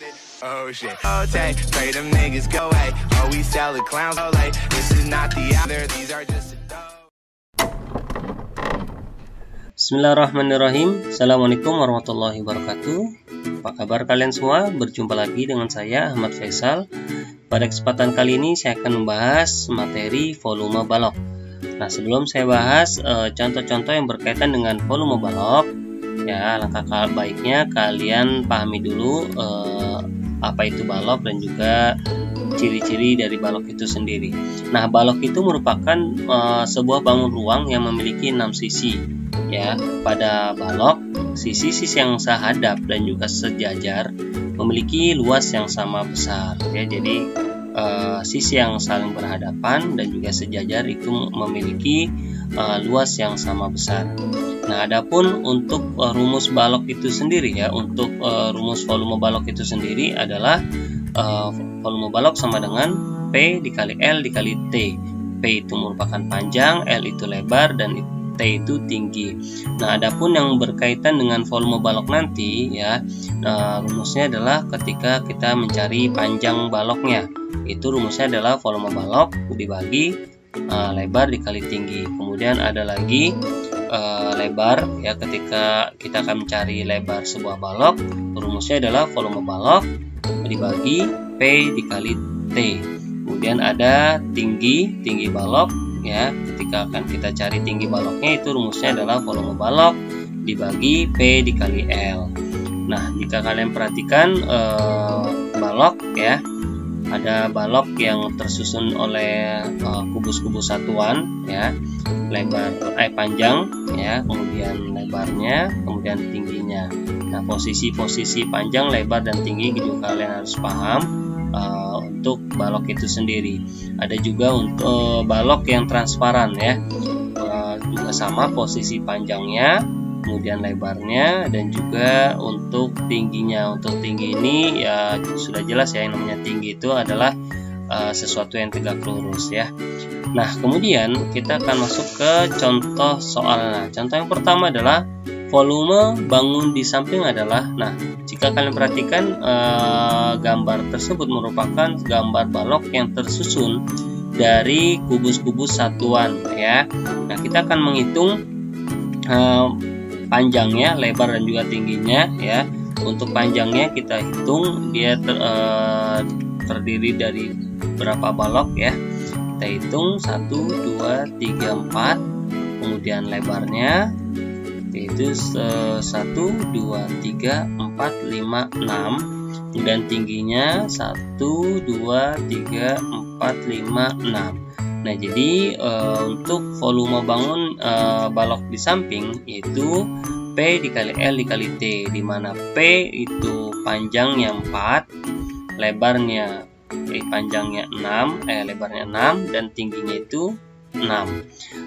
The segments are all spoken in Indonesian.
Oh shit. Oh, take, pray them niggas go away. Oh, we sell the clowns. Oh, like, this is not the other. These are just Bismillahirrahmanirrahim. Assalamualaikum warahmatullahi wabarakatuh. Apa kabar kalian semua? Berjumpa lagi dengan saya Ahmad Faisal. Pada kesempatan kali ini saya akan membahas materi volume balok. Nah, sebelum saya bahas contoh-contoh yang berkaitan dengan volume balok, ya langkah baiknya kalian pahami dulu apa itu balok dan juga ciri-ciri dari balok itu sendiri. Nah, balok itu merupakan sebuah bangun ruang yang memiliki 6 sisi. Ya, pada balok, sisi-sisi yang sehadap dan juga sejajar memiliki luas yang sama besar. Ya, jadi sisi yang saling berhadapan dan juga sejajar itu memiliki luas yang sama besar. Nah, adapun untuk rumus balok itu sendiri, ya, untuk rumus volume balok itu sendiri adalah volume balok sama dengan P dikali L dikali T. P itu merupakan panjang, L itu lebar, dan T itu tinggi. Nah, adapun yang berkaitan dengan volume balok nanti, ya, rumusnya adalah ketika kita mencari panjang baloknya, itu rumusnya adalah volume balok dibagi lebar dikali tinggi. Kemudian ada lagi lebar, ya, ketika kita akan mencari lebar sebuah balok, rumusnya adalah volume balok dibagi P dikali T. Kemudian ada tinggi balok, ya, ketika akan kita cari tinggi baloknya, itu rumusnya adalah volume balok dibagi P dikali L. Nah, jika kalian perhatikan balok, ya, ada balok yang tersusun oleh kubus-kubus satuan, ya, lebar panjang, ya, kemudian lebarnya, kemudian tingginya. Nah, posisi-posisi panjang, lebar, dan tinggi juga kalian harus paham untuk balok itu sendiri. Ada juga untuk balok yang transparan, ya, juga sama posisi panjangnya, kemudian lebarnya, dan juga untuk tingginya. Untuk tinggi ini, ya, sudah jelas, ya, yang namanya tinggi itu adalah sesuatu yang tegak lurus, ya. Nah, kemudian kita akan masuk ke contoh soal. Nah, contoh yang pertama adalah volume bangun di samping adalah. Nah, jika kalian perhatikan gambar tersebut merupakan gambar balok yang tersusun dari kubus-kubus satuan, ya. Nah, kita akan menghitung panjangnya, lebar, dan juga tingginya, ya. Untuk panjangnya kita hitung dia terdiri dari berapa balok, ya. Kita hitung 1, 2, 3, 4. Kemudian lebarnya yaitu 1, 2, 3, 4, 5, 6. Kemudian tingginya 1, 2, 3, 4, 5, 6. Nah, jadi untuk volume bangun balok di samping yaitu P dikali L dikali T, di mana P itu panjangnya 4, lebarnya panjangnya 6, lebarnya 6, dan tingginya itu 6.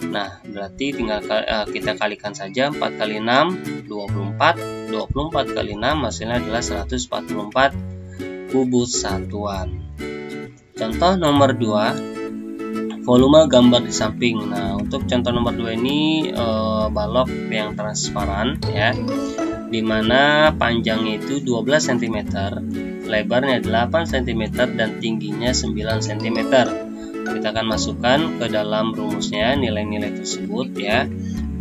Nah, berarti tinggal kita kalikan saja. 4 kali 6 24, 24 kali 6 hasilnya adalah 144 kubus satuan. Contoh nomor 2, volume gambar di samping. Nah, untuk contoh nomor 2 ini balok yang transparan, ya, dimana panjangnya itu 12 cm, lebarnya 8 cm, dan tingginya 9 cm. Kita akan masukkan ke dalam rumusnya nilai-nilai tersebut, ya.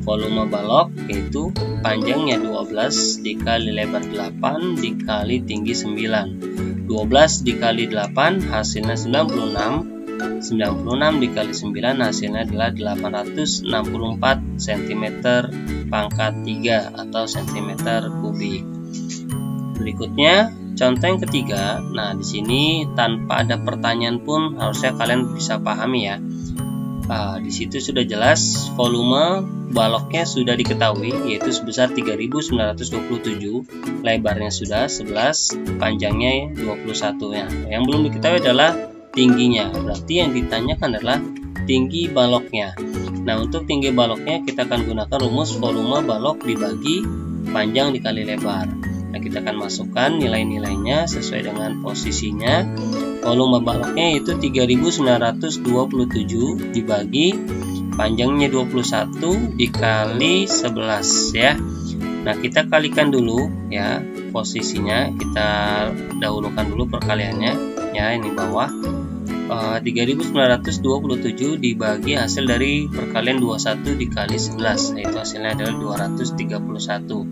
Volume balok yaitu panjangnya 12 dikali lebar 8 dikali tinggi 9. 12 dikali 8 hasilnya 96. 96 dikali 9 hasilnya adalah 864 cm pangkat 3 atau cm kubik. Berikutnya contoh yang ketiga. Nah, di sini tanpa ada pertanyaan pun harusnya kalian bisa pahami, ya. Di situ sudah jelas volume baloknya sudah diketahui, yaitu sebesar 3927, lebarnya sudah 11, panjangnya 21, ya. Yang belum diketahui adalah tingginya. Berarti yang ditanyakan adalah tinggi baloknya. Nah, untuk tinggi baloknya kita akan gunakan rumus volume balok dibagi panjang dikali lebar. Nah, kita akan masukkan nilai-nilainya sesuai dengan posisinya. Volume baloknya itu 3927 dibagi panjangnya 21 dikali 11, ya. Nah, kita kalikan dulu ya posisinya, kita dahulukan dulu perkaliannya ya. Ini bawah 3927 dibagi hasil dari perkalian 21 dikali 11, yaitu hasilnya adalah 231.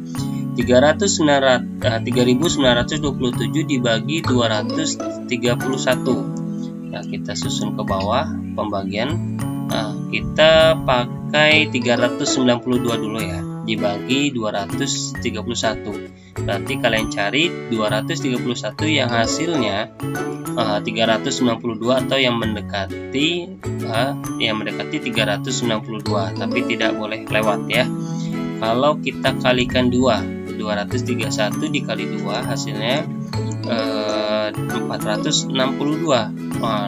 3927 dibagi 231. Nah, kita susun ke bawah pembagian. Nah, kita pakai 392 dulu ya, dibagi 231. Berarti kalian cari 231 yang hasilnya 392 atau yang mendekati 392, tapi tidak boleh lewat ya. Kalau kita kalikan 231 dikali 2 hasilnya 462.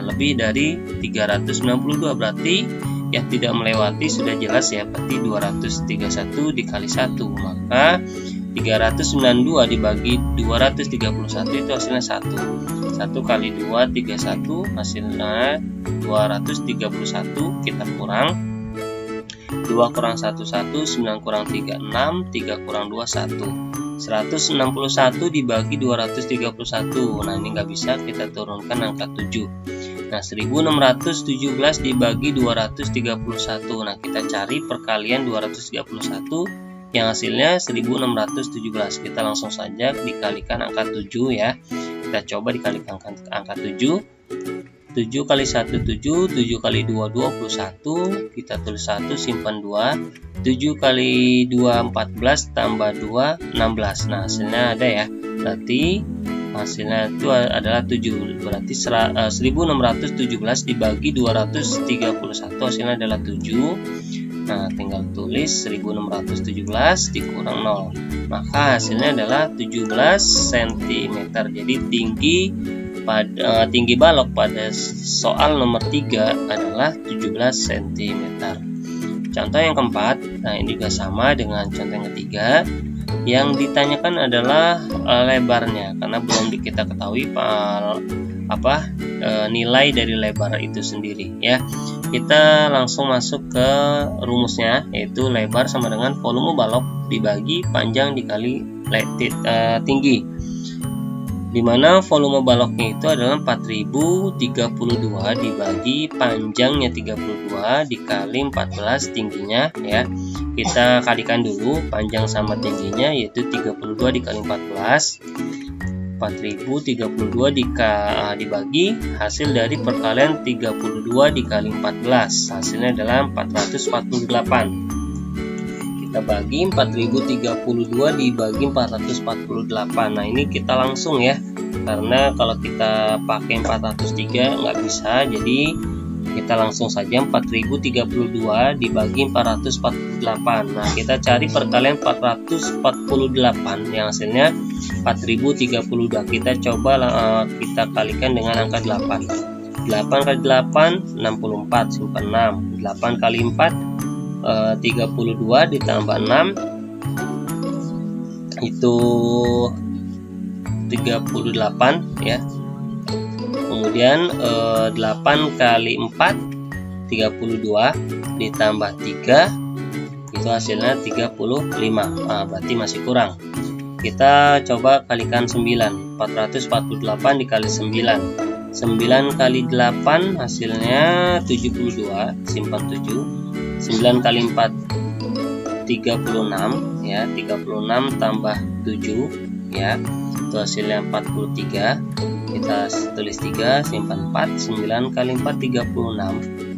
Lebih dari 392, berarti yang tidak melewati sudah jelas ya, berarti 231 dikali 1, maka 392 dibagi 231 itu hasilnya 1. 1 kali 2 31, hasilnya 231. Kita kurang 2 kurang 1 1, 9 kurang 3 6, 3 kurang 2 1. 161 dibagi 231. Nah, ini nggak bisa, kita turunkan angka 7. Nah, 1617 dibagi 231. Nah, kita cari perkalian 231 yang hasilnya 1617. Kita langsung saja dikalikan angka 7 ya. Kita coba dikalikan angka 7. 7 kali 1 7, 7 kali 2 21, kita tulis 1 simpan 2, 7 kali 2 14 tambah 2 16. Nah, hasilnya ada ya, berarti hasilnya itu adalah 7, berarti 1617 dibagi 231 hasilnya adalah 7. Nah, tinggal tulis 1617 dikurang 0, maka hasilnya adalah 17 cm. Jadi tinggi balok pada soal nomor 3 adalah 17 cm. Contoh yang keempat, nah ini juga sama dengan contoh yang ketiga. Yang ditanyakan adalah lebarnya, karena belum kita ketahui nilai dari lebar itu sendiri ya. Kita langsung masuk ke rumusnya, yaitu lebar sama dengan volume balok dibagi panjang dikali tinggi, dimana volume baloknya itu adalah 4032 dibagi panjangnya 32 dikali 14 tingginya ya. Kita kalikan dulu panjang sama tingginya, yaitu 32 dikali 14, 4032 dibagi hasil dari perkalian 32 dikali 14, hasilnya adalah 448. Kita bagi 4032 dibagi 448. Nah, ini kita langsung ya, karena kalau kita pakai 403 nggak bisa, jadi kita langsung saja 4032 dibagi 448. Nah, kita cari perkalian 448 yang hasilnya 4032. Kita coba kita kalikan dengan angka 8. 8 kali 8 64, simpan 6. 8 kali 4 32 ditambah 6 itu 38 ya. Kemudian 8 kali 4 32 ditambah 3 itu hasilnya 35. Berarti masih kurang. Kita coba kalikan 9. 448 dikali 9. 9 kali 8 hasilnya 72, simpan 7. 9 kali 4 36 ya, 36 tambah 7 ya, itu hasilnya 43. Kita tulis 3, simpan 4. 9 kali 4 36,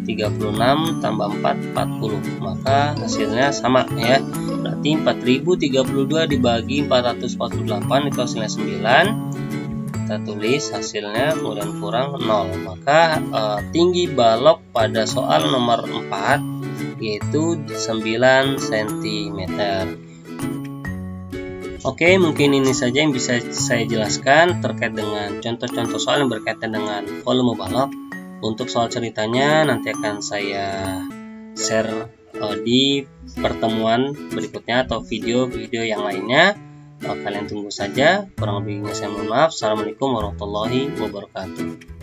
36 tambah 4 40, maka hasilnya sama ya. Berarti 4032 dibagi 448 itu hasilnya 9. Kita tulis hasilnya, kemudian kurang 0, maka tinggi balok pada soal nomor 4 yaitu 9 cm. Oke, mungkin ini saja yang bisa saya jelaskan terkait dengan contoh-contoh soal yang berkaitan dengan volume balok. Untuk soal ceritanya nanti akan saya share di pertemuan berikutnya atau video-video yang lainnya. Kalian tunggu saja. Kurang lebihnya saya mohon maaf. Assalamualaikum warahmatullahi wabarakatuh.